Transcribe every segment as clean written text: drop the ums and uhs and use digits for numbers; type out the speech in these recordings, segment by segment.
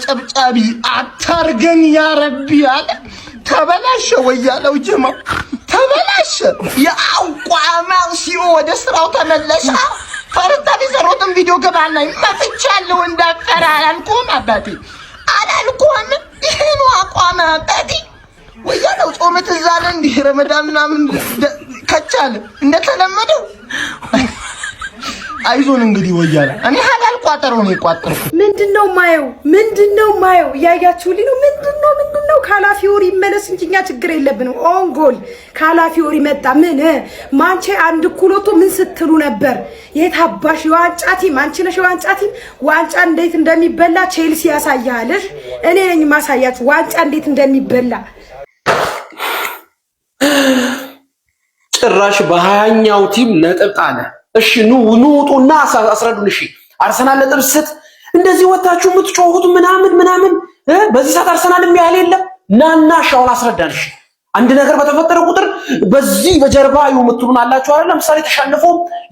ጨብጫቢ አታርገኝ ያ ረቢ አለ። ተበላሸ ወያለው ጀማው ተበላሸ። የአቋማው ሲኦ ወደ ስራው ተመለሰ። ፈርታ ቢሰሩትም ቪዲዮ ገባና መጥቻለሁ እንዳፈራ አላልኩም አባቴ አላልኩም። ይሄ ነው አቋማ አባቴ። ወያለው ጾም ትዛለ እንዲህ ረመዳን ምናምን ከቻለ እንደተለመደው አይዞን እንግዲህ ወያላ እኔ ሐላል ቋጠሮ ነው የቋጠርኩ። ምንድነው ማየው ያያችሁልኝ ነው። ምንድነው ካላፊዮሪ ይመለስ እንጂ እኛ ችግር የለብንም። ኦንጎል ካላፊዮሪ መጣ። ምን ማንቼ አንድ ኩሎቶ ምን ስትሉ ነበር? የታባሽ ዋንጫ ቲም አንቺ ነሽ። ዋንጫ ቲም ዋንጫ እንዴት እንደሚበላ ቼልሲ ያሳያለሽ። እኔ ነኝ ማሳያችሁ ዋንጫ እንዴት እንደሚበላ። ጭራሽ በ20ኛው ቲም ነጥብ ጣለ። እሺ ኑ ውጡና አስረዱን። እሺ አርሰናል ነጥብ ስት እንደዚህ ወጣችሁ የምትጮሁት ምናምን በዚህ ሰዓት አርሰናል የሚያህል የለም። ናና ሻውን አስረዳን። እሺ አንድ ነገር በተፈጠረ ቁጥር በዚህ በጀርባ የምትሉን አላችሁ አይደል? ለምሳሌ ተሸንፎ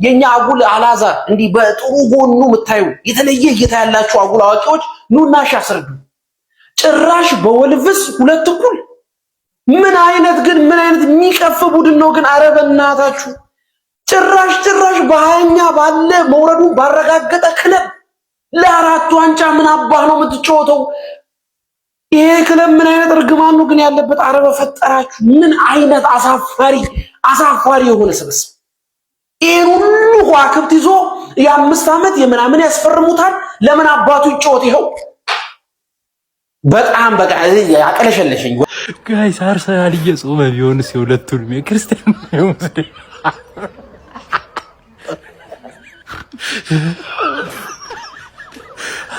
የኛ አጉል አላዛር እንዲህ በጥሩ ጎኑ የምታዩ የተለየ እይታ ያላችሁ አጉል አዋቂዎች ኑና ሻ አስረዱ። ጭራሽ በወልቭስ ሁለት እኩል ምን አይነት የሚቀፍ ቡድን ነው ግን? ኧረ በእናታችሁ ጭራሽ በሃያኛ ባለ መውረዱ ባረጋገጠ ክለብ ለአራት ዋንጫ ምን አባህ ነው የምትጫወተው? ይሄ ክለብ ምን አይነት እርግማን ነው ግን ያለበት? ኧረ በፈጠራችሁ ምን አይነት አሳፋሪ የሆነ ስብስብ! ይሄን ሁሉ ከዋክብት ይዞ የ5 ዓመት የምናምን ያስፈርሙታል። ለምን አባቱ ይጫወት? ይኸው በጣም በቃ ያቀለሸለሸኝ ጋይስ። አርሰናል እየጾመ ቢሆንስ የሁለቱንም የክርስቲያን ነው ሙስሊም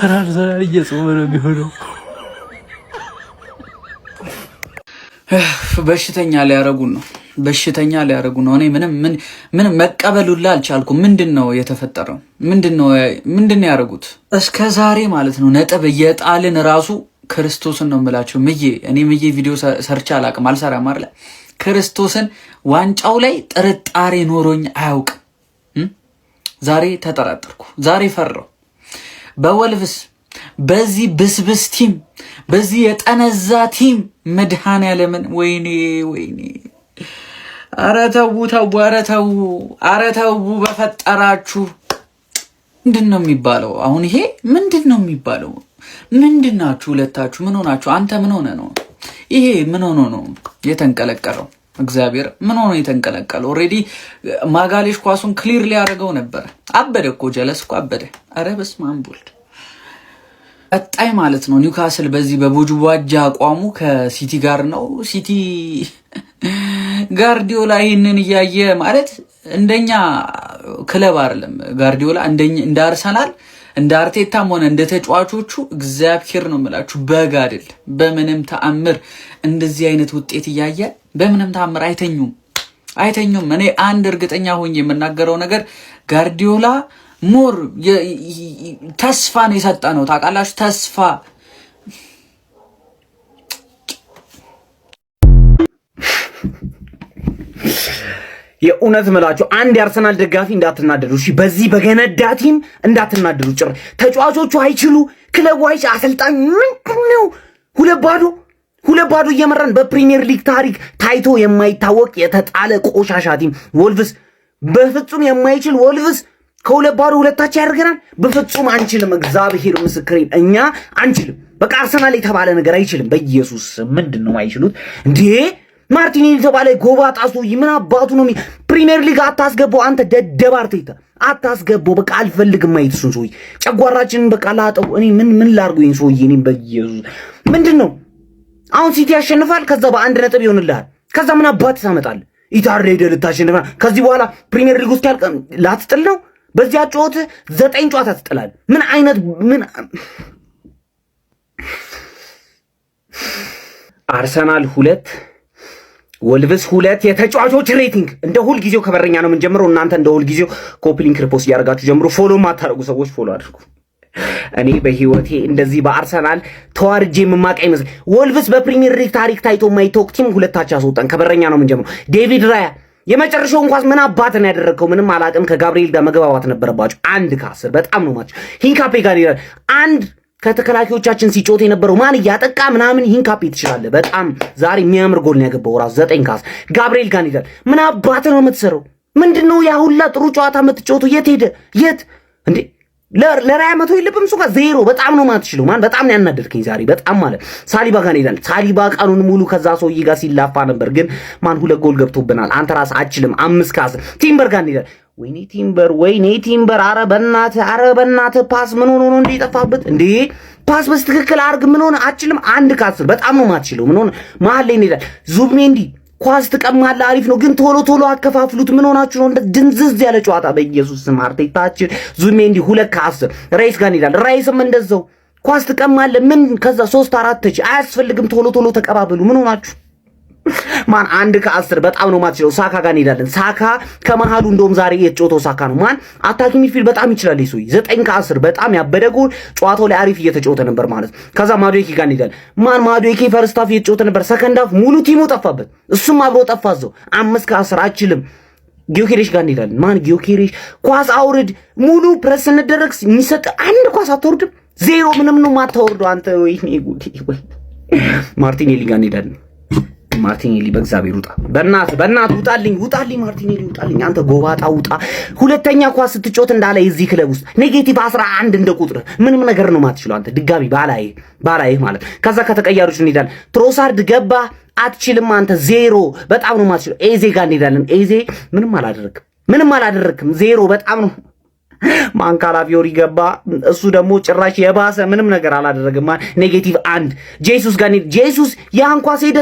አርሰናል እየጾመ ነው የሚሆነው። በሽተኛ ሊያረጉን ነው። እኔ ምንም መቀበሉላ አልቻልኩም። ምንድነው የተፈጠረው? ምንድነው ያረጉት? እስከ ዛሬ ማለት ነው ነጥብ እየጣልን ራሱ ክርስቶስን ነው የምላቸው። እኔ ቪዲዮ ሰርቻ አላቅም አልሰራም አይደል? ክርስቶስን ዋንጫው ላይ ጥርጣሬ ኖሮኝ አያውቅም። ዛሬ ተጠራጠርኩ። ዛሬ ፈራው። በወልቭስ በዚህ ብስብስ ቲም በዚህ የጠነዛ ቲም መድኃኔዓለምን ወይኔ ኧረ ተው በፈጠራችሁ። ምንድነው የሚባለው አሁን? ይሄ ምንድነው የሚባለው? ምንድናችሁ ሁለታችሁ? ምን ሆናችሁ? አንተ ምን ሆነ ነው? ይሄ ምን ሆኖ ነው የተንቀለቀለው? እግዚአብሔር ምን ሆኖ የተንቀለቀለው? ኦሬዲ ማጋሌሽ ኳሱን ክሊር ሊያደርገው ነበር። አበደ እኮ ጀለስ እኮ አበደ። አረ በስመ አብ ወልድ። ቀጣይ ማለት ነው ኒውካስል በዚህ በቦጁዋጃ አቋሙ ከሲቲ ጋር ነው። ሲቲ ጋርዲዮላ ይሄንን እያየ ማለት እንደኛ ክለብ አይደለም ጋርዲዮላ እንደ አርሰናል እንደ አርቴታም ሆነ እንደ ተጫዋቾቹ እግዚአብሔር ነው የምላችሁ በግ አይደል። በምንም ተአምር እንደዚህ አይነት ውጤት እያየ በምንም ተአምር አይተኙም። እኔ አንድ እርግጠኛ ሆኜ የምናገረው ነገር ጋርዲዮላ ሞር ተስፋ ነው የሰጠ ነው። ታውቃላችሁ ተስፋ የእውነት ምላችሁ አንድ የአርሰናል ደጋፊ እንዳትናደዱ እሺ። በዚህ በገነዳ ቲም እንዳትናደዱ። ጭር ተጫዋቾቹ አይችሉ፣ ክለቡ አይችል፣ አሰልጣኝ ምንድነው? ሁለት ባዶ እየመራን በፕሪሚየር ሊግ ታሪክ ታይቶ የማይታወቅ የተጣለ ቆሻሻ ቲም ወልቭስ፣ በፍጹም የማይችል ወልቭስ ከሁለት ባዶ ሁለታችን ያደርገናል። በፍጹም አንችልም። እግዚአብሔር ምስክሬን እኛ አንችልም። በቃ አርሰናል የተባለ ነገር አይችልም። በኢየሱስ ምንድነው አይችሉት እንዴ? ማርቲኔሊ የተባለ ጎባጣ ሰውዬ ምን አባቱ ነው ፕሪሚየር ሊግ አታስገባው። አንተ ደደብ አርቴታ አታስገባው። በቃ አልፈልግም ማየት እሱን ሰውዬ። ጨጓራችንን በቃ ላጠው። እኔ ምን ላርጉ ይሄን ሰውዬ? እኔ በኢየሱስ ምንድነው አሁን ሲቲ ያሸንፋል፣ ከዛ በአንድ ነጥብ ይሆንልሃል። ከዛ ምን አባት ታመጣለህ? ኢታሬደ ልታሸንፋ ከዚህ በኋላ ፕሪሚየር ሊግ ውስጥ ያልቀ ላትጥል ነው። በዚያ ጨዋታ 9 ጨዋታ ትጥላል። ምን አይነት አርሰናል 2 ወልቭስ 2 የተጫዋቾች ሬቲንግ እንደ ሁል ጊዜው ከበረኛ ነው የምንጀምረው። እናንተ እንደ ሁል ጊዜው ኮፒ ሊንክ ሪፖስት ያደርጋችሁ ጀምሩ። ፎሎ ማታረጉ ሰዎች ፎሎ አድርጉ። እኔ በህይወቴ እንደዚህ በአርሰናል ተዋርጄ የምማቅ አይመስል። ወልቭስ በፕሪሚየር ሊግ ታሪክ ታይቶ የማይታወቅ ቲም ሁለታቸው አስወጣን። ከበረኛ ነው የምንጀምረው። ዴቪድ ራያ የመጨረሻውን ኳስ ምን አባትን ያደረግከው? ምንም አላቅም። ከጋብሪኤል ጋር መግባባት ነበረባቸው። 1 ከ10 በጣም ነው ማች። ሂንካፔ ጋር ይላል አንድ ከተከላካዮቻችን ሲጮት የነበረው ማን እያጠቃ ምናምን ሂንካፔ ትችላለህ። በጣም ዛሬ የሚያምር ጎል ነው ያገባው ራሱ 9 ከ10 ጋብሪኤል ጋር ይላል ምን አባት ነው የምትሰራው? ምንድነው ያ ሁላ ጥሩ ጨዋታ የምትጫወቱ? የት ሄደ? የት እንዴ? ለራያ መቶ የለብም እሱ ጋር 0 በጣም ነው ማትችለው። ማን በጣም ነው ያናደድከኝ ዛሬ በጣም ማለት። ሳሊባ ጋር ይላል ሳሊባ ቀኑን ሙሉ ከዛ ሰውዬ ጋር ሲላፋ ነበር፣ ግን ማን 2 ጎል ገብቶብናል። አንተ ራስህ አችልም 5 ከ10 ቲምበር ጋር ይላል ወይኔ ቲምበር ኧረ በእናትህ ፓስ ምን ሆኖ ነው እንዴ የጠፋበት እንዴ? ፓስ በትክክል አርግ ምን ሆነ? አችልም 1 ከ10 በጣም ነው ማትችለው። ምን ሆነ? መሀል ላይ ይላል ዙብሜንዲ ኳስ ትቀማለህ አሪፍ ነው፣ ግን ቶሎ አከፋፍሉት። ምን ሆናችሁ ነው? እንደ ድንዝዝ ያለ ጨዋታ በኢየሱስ ስም አርቴታችን። ዙሜንዲ 2 ከ10 ራይስ ጋር ይላል ራይስም እንደዛው ኳስ ትቀማለህ ምን ከዛ 3-4 ተች አያስፈልግም፣ ቶሎ ተቀባበሉ። ምን ሆናችሁ? ማን 1 ከ10 በጣም ነው ማትችለው። ሳካ ጋር እንሄዳለን። ሳካ ከመሃሉ እንደውም ዛሬ የተጫወተው ሳካ ነው። ማን አታኪንግ ሚድፊልድ በጣም ይችላል። ይሱይ 9 ከ10 በጣም ያበደ ጎል። ጨዋታው ላይ አሪፍ እየተጫወተ ነበር ማለት። ከዛ ማዶኬ ጋር እንሄዳለን። ማን ማዶኬ ፈርስት ሃፍ እየተጫወተ ነበር፣ ሰከንድ ሃፍ ሙሉ ቲሙ ጠፋበት፣ እሱም አብሮ ጠፋዘው። 5 ከ10 አችልም። ጊዮኬሬሽ ጋር እንሄዳለን። ማን ጊዮኬሬሽ ኳስ አውርድ፣ ሙሉ ፕረስ እንደረግ የሚሰጥ አንድ ኳስ አትወርድም። 0 ምንም ነው ማታወርደው አንተ። ወይኔ ጉዴ ወይ ማርቲኔሊ ጋር እንሄዳለን። ማርቲኔሊ በእግዚአብሔር ውጣ፣ በእናት ውጣልኝ ማርቲኔሊ ውጣልኝ። አንተ ጎባጣ ውጣ። ሁለተኛ ኳስ ስትጮት እንዳለ እዚህ ክለብ ውስጥ ኔጌቲቭ 11 እንደ ቁጥር ምንም ነገር ነው ማትችለው አንተ ድጋሚ ባላይ ማለት። ከዛ ከተቀያሪዎች እንሄዳለን። ትሮሳርድ ገባ አትችልም አንተ 0 በጣም ነው ማትችለው። ኤዜ ጋር እንሄዳለን። ኤዜ ምንም አላደረክም 0 በጣም ነው። ማንካላፊዮሪ ገባ፣ እሱ ደግሞ ጭራሽ የባሰ ምንም ነገር አላደረግም። ኔጌቲቭ 1 ጄሱስ ጋር ጄሱስ ያን ኳስ ሄደ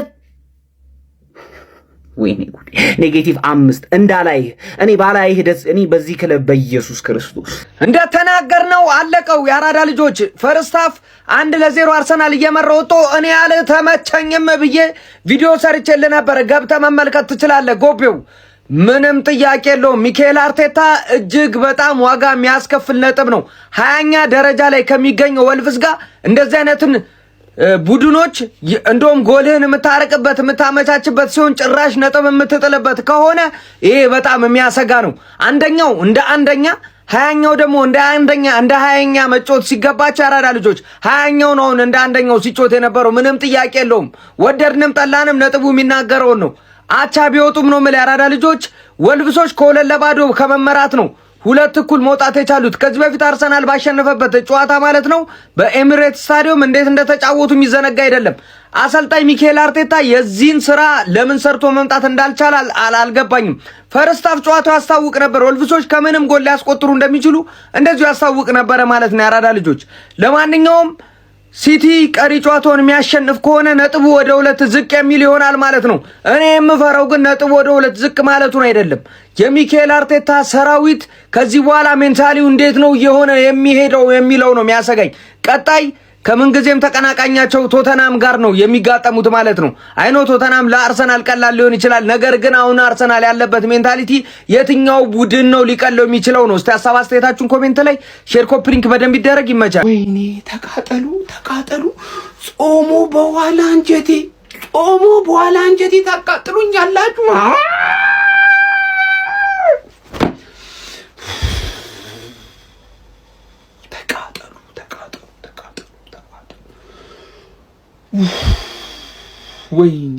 ወይኔ ጉዴ ኔጌቲቭ 5 እንዳላይህ እኔ ባላይህ ደስ እኔ በዚህ ክለብ በኢየሱስ ክርስቶስ እንደተናገርነው አለቀው። የአራዳ ልጆች ፈርስት ሃፍ 1-0 አርሰናል እየመራ ወጥቶ እኔ አልተመቸኝም ብዬ ቪዲዮ ሰርቼልህ ነበር። ገብተህ መመልከት ትችላለህ። ጎቤው ምንም ጥያቄ የለውም። ሚካኤል አርቴታ እጅግ በጣም ዋጋ የሚያስከፍል ነጥብ ነው። 20ኛ ደረጃ ላይ ከሚገኘው ወልቭስ ጋር እንደዚህ አይነትን ቡድኖች እንደውም ጎልህን የምታረቅበት የምታመቻችበት ሲሆን ጭራሽ ነጥብ የምትጥልበት ከሆነ ይሄ በጣም የሚያሰጋ ነው። አንደኛው እንደ አንደኛ 20ኛው ደግሞ እንደ 20ኛ መጮት ሲገባቸው ያራዳ ልጆች 20ኛው ነው እንደ አንደኛው ሲጮት የነበረው። ምንም ጥያቄ የለውም። ወደድንም ጠላንም ነጥቡ የሚናገረውን ነው። አቻ ቢወጡም ነው የምልህ ያራዳ ልጆች። ወልቭሶች ከ2-0 ከመመራት ነው 2 እኩል መውጣት የቻሉት። ከዚህ በፊት አርሰናል ባሸነፈበት ጨዋታ ማለት ነው በኤሚሬትስ ስታዲየም እንዴት እንደተጫወቱ የሚዘነጋ አይደለም። አሰልጣኝ ሚካኤል አርቴታ የዚህን ስራ ለምን ሰርቶ መምጣት እንዳልቻለ አልገባኝም። ፈርስት ሃፍ ጨዋታው ያስታውቅ ነበር ወልቭሶች ከምንም ጎል ሊያስቆጥሩ እንደሚችሉ እንደዚሁ ያስታውቅ ነበረ ማለት ነው ያራዳ ልጆች። ለማንኛውም ሲቲ ቀሪ ጨዋታውን የሚያሸንፍ ከሆነ ነጥቡ ወደ 2 ዝቅ የሚል ይሆናል ማለት ነው። እኔ የምፈራው ግን ነጥቡ ወደ 2 ዝቅ ማለቱን አይደለም። የሚካኤል አርቴታ ሰራዊት ከዚህ በኋላ ሜንታሊው እንዴት ነው እየሆነ የሚሄደው የሚለው ነው የሚያሰጋኝ። ቀጣይ ከምንጊዜም ተቀናቃኛቸው ቶተናም ጋር ነው የሚጋጠሙት ማለት ነው። አይኖ ቶተናም ለአርሰናል ቀላል ሊሆን ይችላል። ነገር ግን አሁን አርሰናል ያለበት ሜንታሊቲ የትኛው ቡድን ነው ሊቀለው የሚችለው ነው። እስቲ ሀሳብ አስተያየታችሁን ኮሜንት ላይ ሼር፣ ኮፒ ሊንክ በደንብ ይደረግ። ይመቻል። ወይኔ ተቃጠሉ። ጾሙ በኋላ አንጀቴ ታቃጥሉኛላችሁ። ወይኔ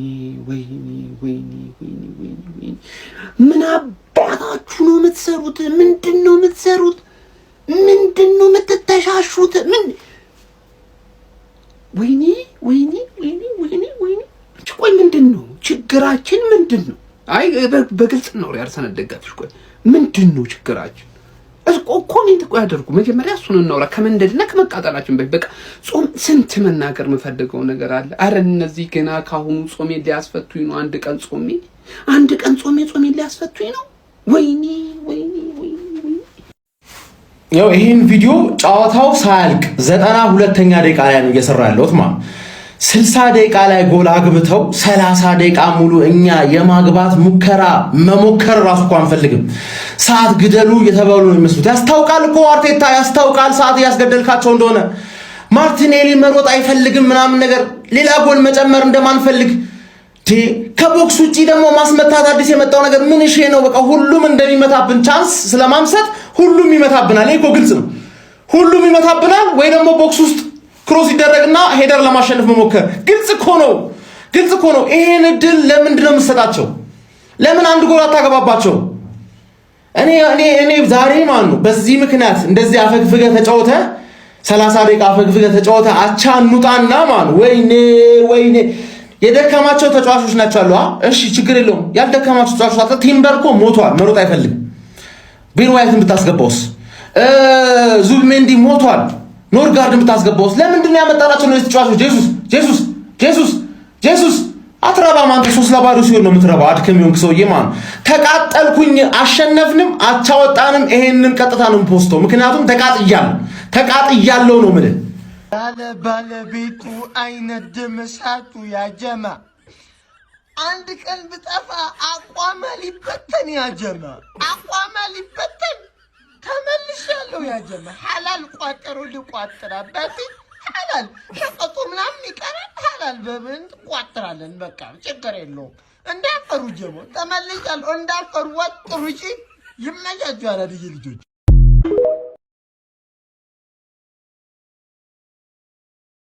ምን አባታችሁ ነው የምትሰሩት? ምንድን ነው የምትሰሩት? ምንድን ነው የምትተሻሹት? ምን ወይኔ ቆይ ምንድን ነው ችግራችን? ምንድን ነው? አይ በግልጽ ነው የአርሰናል ደጋፊዎች። ቆይ ምንድን ነው ችግራችን? ኮሜንት እኮ ያደርጉ። መጀመሪያ እሱን እናውራ ከመንደድና ከመቃጠላችን በፊት። በቃ ጾም ስንት መናገር የምፈልገው ነገር አለ። አረ እነዚህ ገና ካሁኑ ጾሜ ሊያስፈቱኝ ነው። አንድ ቀን ጾሜ ሊያስፈቱኝ ነው። ወይኔ ያው ይሄን ቪዲዮ ጨዋታው ሳያልቅ 92ኛ ደቂቃ ላይ ነው እየሰራ ያለሁት ማለት 60 ደቂቃ ላይ ጎል አግብተው 30 ደቂቃ ሙሉ እኛ የማግባት ሙከራ መሞከር ራሱ እንኳን አንፈልግም። ሰዓት ግደሉ የተባሉ ነው የሚመስሉት። ያስታውቃል እኮ አርቴታ ያስታውቃል ሰዓት ያስገደልካቸው እንደሆነ። ማርቲኔሊ መሮጥ አይፈልግም ምናምን ነገር ሌላ ጎል መጨመር እንደማንፈልግ ከቦክስ ውጪ ደግሞ ማስመታት አዲስ የመጣው ነገር ምን እሺ ነው? በቃ ሁሉም እንደሚመታብን ቻንስ ስለማምሰት ሁሉም ይመታብናል። ይሄ እኮ ግልጽ ነው። ሁሉም ይመታብናል ወይ ደግሞ ቦክስ ውስጥ ክሮስ ይደረግና ሄደር ለማሸነፍ መሞከር ግልጽ እኮ ነው። ግልጽ እኮ ነው። ይሄን እድል ለምንድን ነው የምትሰጣቸው? ለምን አንድ ጎል አታገባባቸው? እኔ ዛሬ ማን ነው በዚህ ምክንያት እንደዚህ አፈግፍገ ተጫወተ 30 ደቂቃ አፈግፍገ ተጫወተ አቻ እንውጣና ማን ወይኔ የደከማቸው ተጫዋቾች ናቸው አሉ። እሺ ችግር የለውም። ያልደከማቸው ተጫዋቾች አጣ። ቲምበር እኮ ሞቷል፣ መሮጥ አይፈልግም። ቤን ዋይትን ብታስገባውስ? ዙቢሜንዲ ሞቷል፣ ኖርጋርድን ብታስገባውስ? ለምንድን ነው ያመጣናቸው እነዚህ ተጫዋቾች? ጄሱስ አትረባም አንተ። 3-0 ሲሆን ነው የምትረባው። አድከም ይሆንክ ሰውዬ ማን። ተቃጠልኩኝ። አሸነፍንም አቻወጣንም ይሄንን ቀጥታ ነው የምፖስተው፣ ምክንያቱም ተቃጥያለሁ ነው የምልህ። ባለቤቱ አይነድም እሳቱ ያጀማ አንድ ቀን ብጠፋ አቋማ ሊበተን ያጀማ አቋማ ሊበተን ተመልሻለሁ ያጀማ። ሐላል ቋጠሩ ልቋጥራበት ሐላል ሸቀጡ ምናምን ይቀራል። ሐላል በብንት ቋጥራለን በቃ ችግር የለውም። እንዳፈሩ ጀሞ ተመልሻለሁ። እንዳፈሩ ወጥሩ እሺ። ይመቻችሁ ያላድይ ልጆች።